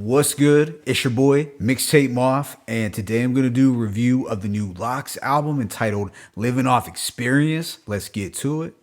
What's good? It's your boy, Mixtape Moth, and today I'm going to do a review of the new Locks album entitled Living Off Experience. Let's get to it.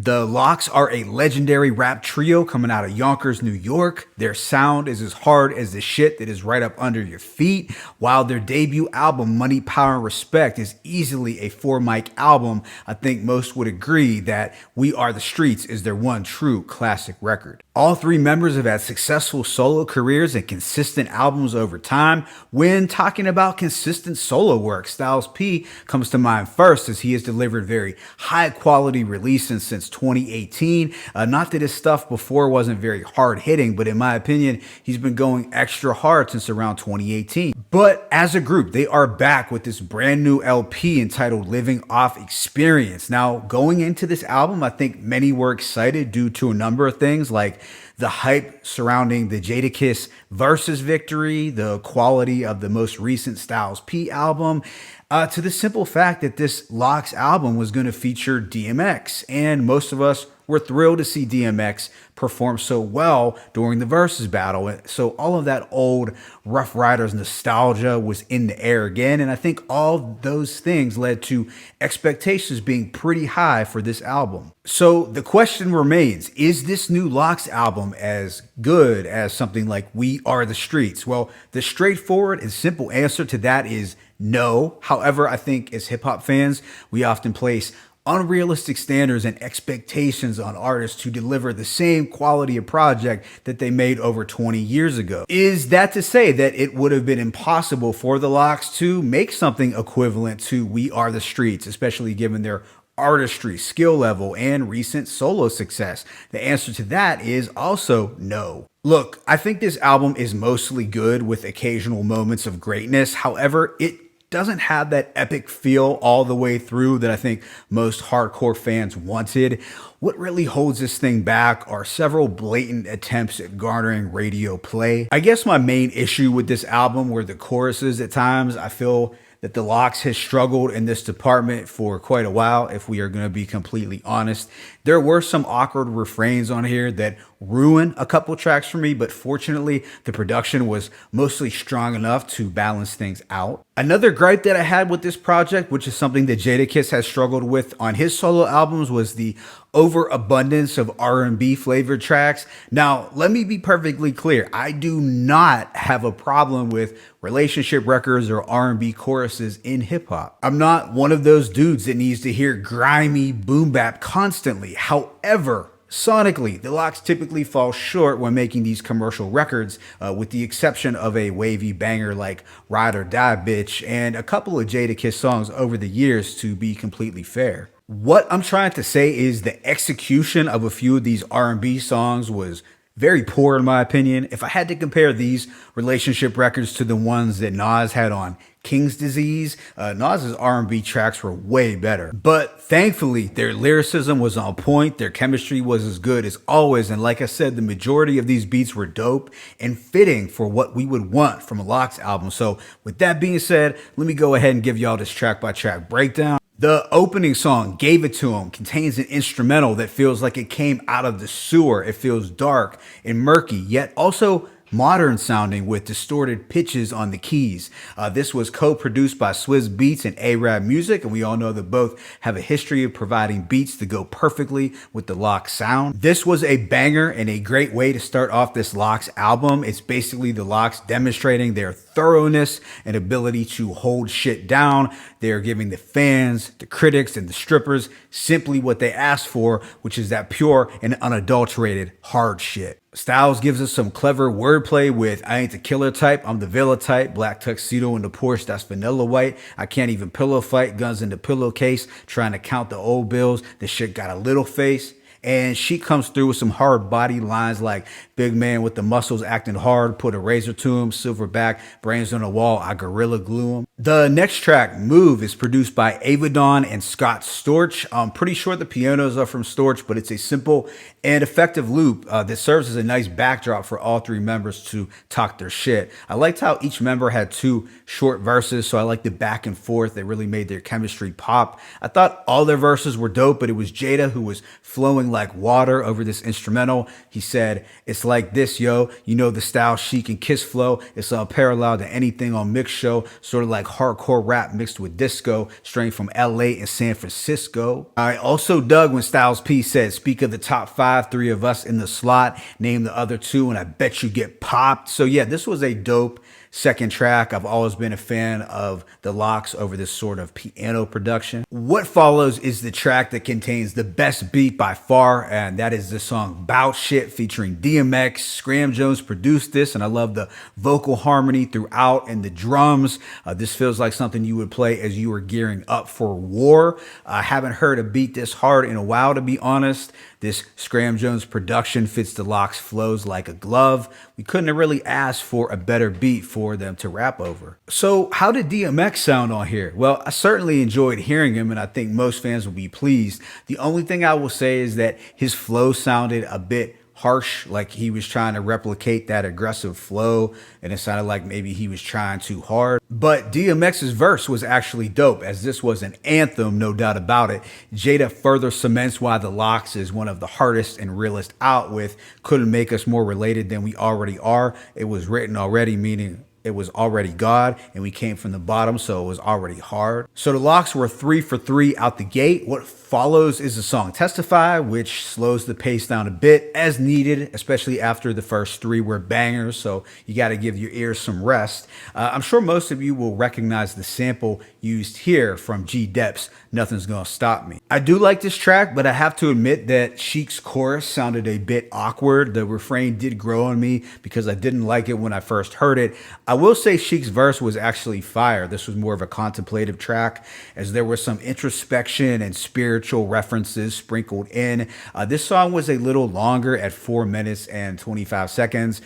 The Locks are a legendary rap trio coming out of Yonkers, New York. Their sound is as hard as the shit that is right up under your feet, while their debut album, Money, Power, and Respect, is easily a four-mic album. I think most would agree that We Are the Streets is their one true classic record. All three members have had successful solo careers and consistent albums over time. When talking about consistent solo work, Styles P comes to mind first, as he has delivered very high-quality releases since 2018. Not that his stuff before wasn't very hard hitting, but in my opinion, he's been going extra hard since around 2018. But as a group, they are back with this brand new LP entitled Living Off Experience. Now, going into this album, I think many were excited due to a number of things like the hype surrounding the Jadakiss Versus victory, the quality of the most recent Styles P album, to the simple fact that this Locks album was going to feature DMX, and most of us were thrilled to see DMX perform so well during the Versus battle. So all of that old Rough Riders nostalgia was in the air again, and I think all those things led to expectations being pretty high for this album. So the question remains, is this new Locks album as good as something like We Are the Streets? Well, the straightforward and simple answer to that is no. However, I think as hip hop fans, we often place unrealistic standards and expectations on artists to deliver the same quality of project that they made over 20 years ago. Is that to say that it would have been impossible for the Locks to make something equivalent to We Are the Streets, especially given their artistry, skill level, and recent solo success? The answer to that is also no. Look, I think this album is mostly good with occasional moments of greatness. However, it doesn't have that epic feel all the way through that I think most hardcore fans wanted. What really holds this thing back are several blatant attempts at garnering radio play. I guess my main issue with this album were the choruses at times. I feel that the Locks has struggled in this department for quite a while, if we are going to be completely honest. There were some awkward refrains on here that ruined a couple tracks for me, but fortunately, the production was mostly strong enough to balance things out. Another gripe that I had with this project, which is something that Jadakiss has struggled with on his solo albums, was the overabundance of R&B flavored tracks. Now, let me be perfectly clear. I do not have a problem with relationship records or R&B choruses in hip hop. I'm not one of those dudes that needs to hear grimy boom bap constantly. However, sonically, the Locks typically fall short when making these commercial records, with the exception of a wavy banger like Ride or Die Bitch and a couple of Jadakiss songs over the years, to be completely fair. What I'm trying to say is the execution of a few of these R&B songs was very poor in my opinion. If I had to compare these relationship records to the ones that Nas had on King's Disease, Nas's R&B tracks were way better. But thankfully, their lyricism was on point, their chemistry was as good as always, and like I said, the majority of these beats were dope and fitting for what we would want from a Locks album. So with that being said, let me go ahead and give y'all this track by track breakdown. The opening song, Gave It To Him, contains an instrumental that feels like it came out of the sewer. It feels dark and murky, yet also modern sounding with distorted pitches on the keys. This was co-produced by Swizz Beatz and A-Rap Music, and we all know that both have a history of providing beats to go perfectly with the Locks sound. This was a banger and a great way to start off this Locks album. It's basically the Locks demonstrating their thoroughness and ability to hold shit down. They are giving the fans, the critics, and the strippers simply what they asked for, which is that pure and unadulterated hard shit. Styles gives us some clever wordplay with I ain't the killer type, I'm the villa type, black tuxedo in the Porsche that's vanilla white, I can't even pillow fight, guns in the pillowcase, trying to count the old bills, this shit got a little face. And she comes through with some hard body lines like big man with the muscles acting hard, put a razor to him, silverback, brains on the wall, I gorilla glue him. The next track, Move, is produced by Avadon and Scott Storch. I'm pretty sure the pianos are from Storch, but it's a simple and effective loop that serves as a nice backdrop for all three members to talk their shit. I liked how each member had two short verses, so I liked the back and forth. They really made their chemistry pop. I thought all their verses were dope, but it was Jada who was flowing like water over this instrumental. He said, "It's like this, yo. You know the style, chic and kiss flow. It's unparalleled to anything on Mix Show, sort of like hardcore rap mixed with disco, straight from LA and San Francisco." I also dug when Styles P said, "Speak of the top five, three of us in the slot, name the other two, and I bet you get popped." So yeah, this was a dope second track. I've always been a fan of the Lox over this sort of piano production. What follows is the track that contains the best beat by far, and that is the song Bout Shit featuring DMX. Scram Jones produced this, and I love the vocal harmony throughout and the drums. This feels like something you would play as you were gearing up for war. I haven't heard a beat this hard in a while, to be honest. This Scram Jones production fits the Lox flows like a glove. We couldn't have really asked for a better beat for them to rap over. So how did DMX sound on here? Well, I certainly enjoyed hearing him, and I think most fans will be pleased. The only thing I will say is that his flow sounded a bit harsh, like he was trying to replicate that aggressive flow, and it sounded like maybe he was trying too hard. But DMX's verse was actually dope, as this was an anthem, no doubt about it. Jada further cements why the Lox is one of the hardest and realest out with. Couldn't make us more related than we already are. It was written already, meaning it was already God, and we came from the bottom, so it was already hard. So the Lox were 3 for 3 out the gate. What follows is the song Testify, which slows the pace down a bit as needed, especially after the first three were bangers, so you got to give your ears some rest. I'm sure most of you will recognize the sample used here from G Dep's Nothing's Gonna Stop Me. I do like this track, but I have to admit that Chic's chorus sounded a bit awkward. The refrain did grow on me because I didn't like it when I first heard it. I will say Chic's verse was actually fire. This was more of a contemplative track, as there was some introspection and spiritual references sprinkled in. This song was a little longer at 4 minutes and 25 seconds,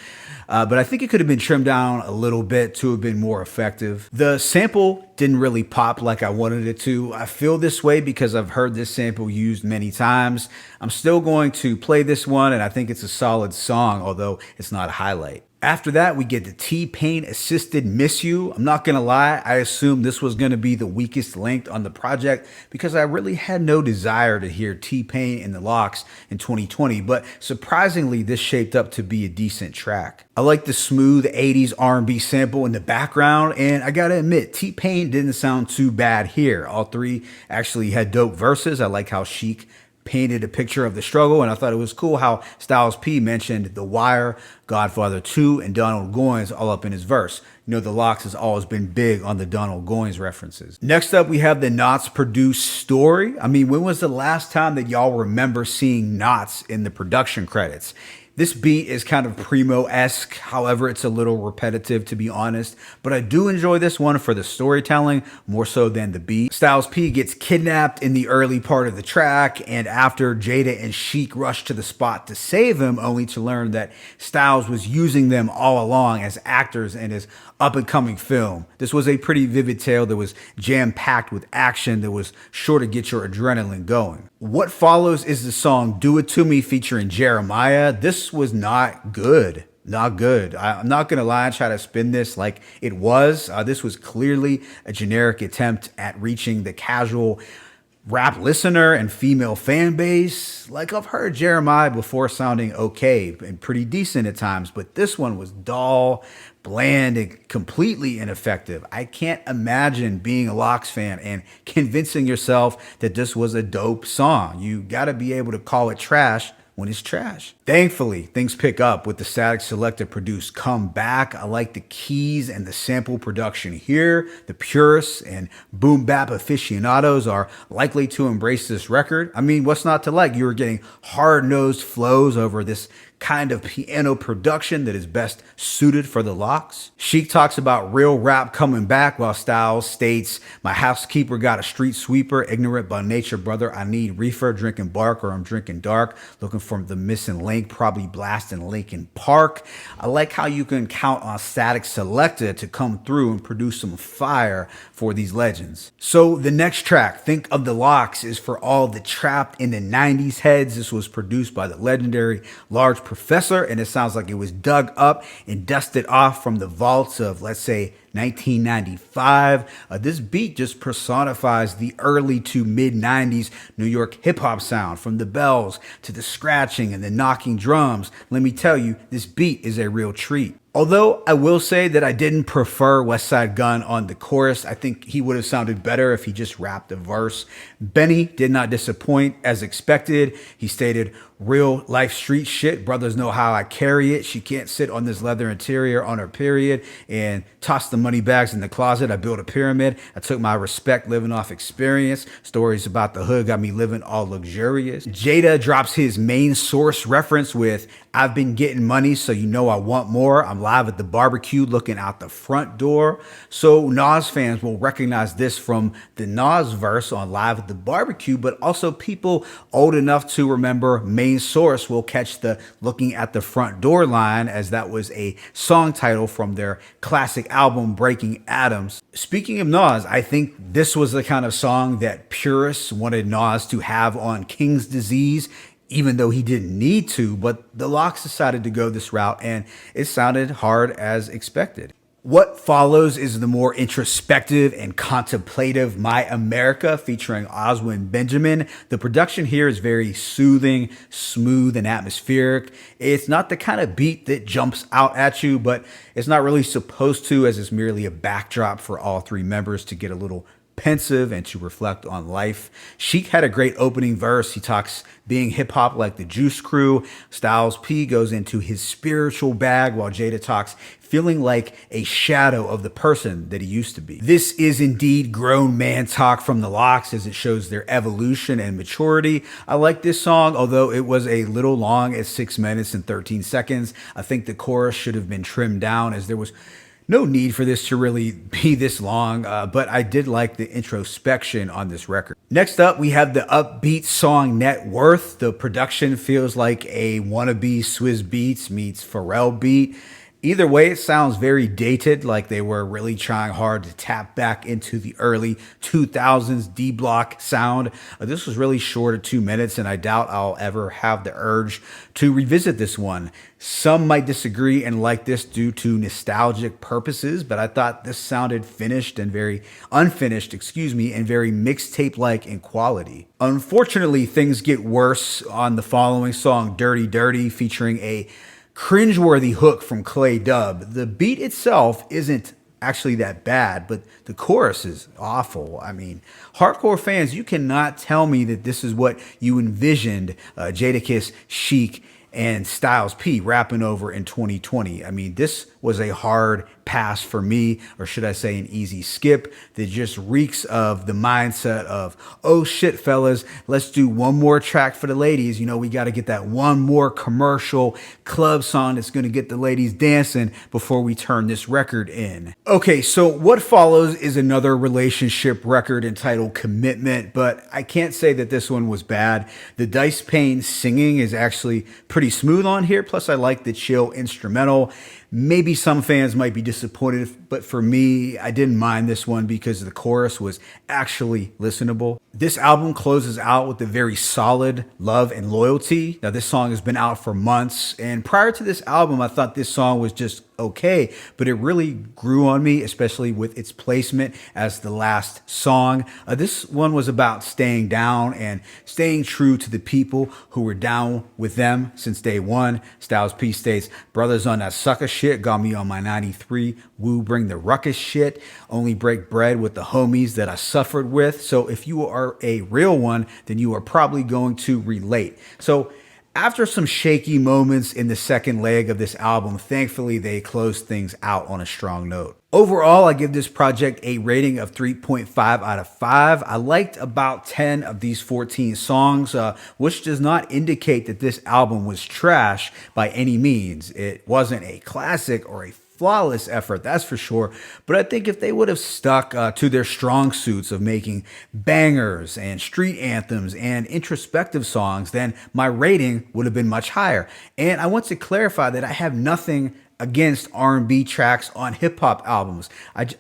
but I think it could have been trimmed down a little bit to have been more effective. The sample didn't really pop like I wanted it to. I feel this way because I've heard this sample used many times. I'm still going to play this one, and I think it's a solid song, although it's not a highlight. After that, we get the T-Pain assisted Miss You. I'm not gonna lie, I assumed this was gonna be the weakest link on the project because I really had no desire to hear T-Pain in the Lox in 2020, but surprisingly, this shaped up to be a decent track. I like the smooth 80s R&B sample in the background, and I gotta admit, T-Pain didn't sound too bad here. All three actually had dope verses. I like how Chic painted a picture of the struggle, and I thought it was cool how Styles P mentioned The Wire, Godfather 2, and Donald Goines all up in his verse. You know, the Lox has always been big on the Donald Goines references. Next up, we have the Knots produced Story. I mean, when was the last time that y'all remember seeing Knots in the production credits? This beat is kind of Primo-esque, however, it's a little repetitive, to be honest, but I do enjoy this one for the storytelling more so than the beat. Styles P gets kidnapped in the early part of the track, and after Jada and Chic rush to the spot to save him, only to learn that Styles was using them all along as actors in his up-and-coming film. This was a pretty vivid tale that was jam-packed with action that was sure to get your adrenaline going. What follows is the song Do It To Me featuring Jeremiah. This was not good. Not good. I'm not going to lie and try to spin this like it was. This was clearly a generic attempt at reaching the casual rap listener and female fan base. Like, I've heard Jeremiah before sounding okay and pretty decent at times, but this one was dull, bland, and completely ineffective. I can't imagine being a Lox fan and convincing yourself that this was a dope song. You got to be able to call it trash when it's trash. Thankfully, things pick up with the Static Selector produced Come Back. I like the keys and the sample production here. The purists and boom bap aficionados are likely to embrace this record. I mean, what's not to like? You were getting hard-nosed flows over this kind of piano production that is best suited for the Locks. Sheik talks about real rap coming back, while Styles states, my housekeeper got a street sweeper, ignorant by nature, brother. I need reefer, drinking bark, or I'm drinking dark, looking for the missing link, probably blasting Lincoln Park. I like how you can count on Static Selector to come through and produce some fire for these legends. So the next track, Think of the Locks, is for all the trapped in the 90s heads. This was produced by the legendary Large Professor, and it sounds like it was dug up and dusted off from the vaults of, let's say, 1995. This beat just personifies the early to mid 90s New York hip hop sound, from the bells to the scratching and the knocking drums. Let me tell you, this beat is a real treat. Although I will say that I didn't prefer Westside Gunn on the chorus. I think he would have sounded better if he just rapped a verse. Benny did not disappoint as expected. He stated, real life street shit. Brothers know how I carry it. She can't sit on this leather interior on her period and toss the money bags in the closet. I built a pyramid. I took my respect living off experience. Stories about the hood got me living all luxurious. Jada drops his main source reference with, I've been getting money, so you know I want more. I'm live at the barbecue looking out the front door. So Nas fans will recognize this from the Nas verse on Live at the Barbecue, but also people old enough to remember main source will catch the looking at the front door line, as that was a song title from their classic album Breaking Atoms. Speaking of Nas, I think this was the kind of song that purists wanted Nas to have on King's Disease, even though he didn't need to, but the Locks decided to go this route and it sounded hard as expected. What follows is the more introspective and contemplative My America featuring Oswin Benjamin. The production here is very soothing, smooth, and atmospheric. It's not the kind of beat that jumps out at you, but it's not really supposed to, as it's merely a backdrop for all three members to get a little pensive and to reflect on life. Sheik had a great opening verse. He talks being hip hop like the Juice Crew. Styles P goes into his spiritual bag, while Jada talks feeling like a shadow of the person that he used to be. This is indeed grown man talk from the Locks, as it shows their evolution and maturity. I like this song, although it was a little long at 6 minutes and 13 seconds. I think the chorus should have been trimmed down, as there was no need for this to really be this long, but I did like the introspection on this record. Next up, we have the upbeat song Net Worth. The production feels like a wannabe Swizz Beatz meets Pharrell beat. Either way, it sounds very dated, like they were really trying hard to tap back into the early 2000s D-Block sound. This was really short at 2 minutes, and I doubt I'll ever have the urge to revisit this one. Some might disagree and like this due to nostalgic purposes, but I thought this sounded finished and very unfinished, and very mixtape-like in quality. Unfortunately, things get worse on the following song, Dirty Dirty, featuring a cringeworthy hook from Clay Dub. The beat itself isn't actually that bad, but the chorus is awful. I mean, hardcore fans, you cannot tell me that this is what you envisioned Jadakiss, Sheik, and Styles P rapping over in 2020. I mean, this was a hard pass for me, or should I say an easy skip, that just reeks of the mindset of, oh shit, fellas, let's do one more track for the ladies. You know, we got to get that one more commercial club song that's going to get the ladies dancing before we turn this record in. Okay, so what follows is another relationship record entitled Commitment, but I can't say that this one was bad. The Dice Payne singing is actually pretty smooth on here, plus I like the chill instrumental. Maybe some fans might be disappointed, but for me, I didn't mind this one because the chorus was actually listenable. This album closes out with a very solid Love and Loyalty. Now, this song has been out for months, and prior to this album, I thought this song was just okay, but it really grew on me, especially with its placement as the last song. This one was about staying down and staying true to the people who were down with them since day one. Styles P states, brothers on that sucker shit got me on my 93, woo bring the ruckus shit, only break bread with the homies that I suffered with. So if you are a real one, then you are probably going to relate. So After some shaky moments in the second leg of this album, thankfully they closed things out on a strong note. Overall, I give this project a rating of 3.5 out of 5. I liked about 10 of these 14 songs, which does not indicate that this album was trash by any means. It wasn't a classic or a flawless effort, that's for sure. But I think if they would have stuck to their strong suits of making bangers and street anthems and introspective songs, then my rating would have been much higher. And I want to clarify that I have nothing against R&B tracks on hip hop albums.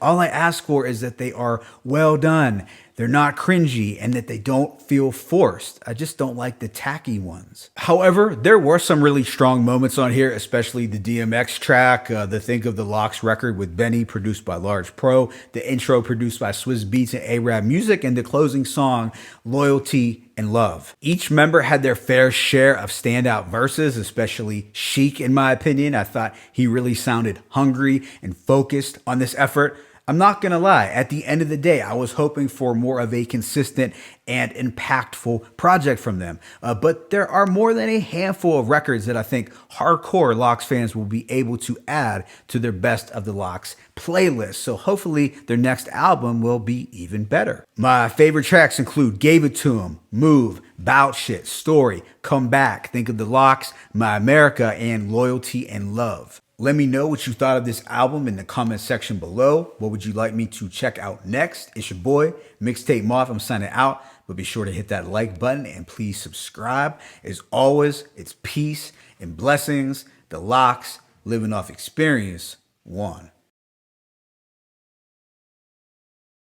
All I ask for is that they are well done, they're not cringy, and that they don't feel forced. I just don't like the tacky ones. However, there were some really strong moments on here, especially the DMX track, the Think of the Locks record with Benny, produced by Large Pro, the intro produced by Swizz Beatz and A-Rap Music, and the closing song, Loyalty and Love. Each member had their fair share of standout verses, especially Sheik, in my opinion. I thought he really sounded hungry and focused on this effort. I'm not gonna lie, at the end of the day, I was hoping for more of a consistent and impactful project from them. But there are more than a handful of records that I think hardcore Lox fans will be able to add to their Best of the Lox playlist. So hopefully their next album will be even better. My favorite tracks include Gave It To Him, Move, Bout Shit, Story, Come Back, Think of the Lox, My America, and Loyalty and Love. Let me know what you thought of this album in the comment section below. What would you like me to check out next? It's your boy, Mixtape Moth. I'm signing out, but be sure to hit that like button and please subscribe. As always, it's peace and blessings. The Lox, living off experience, one.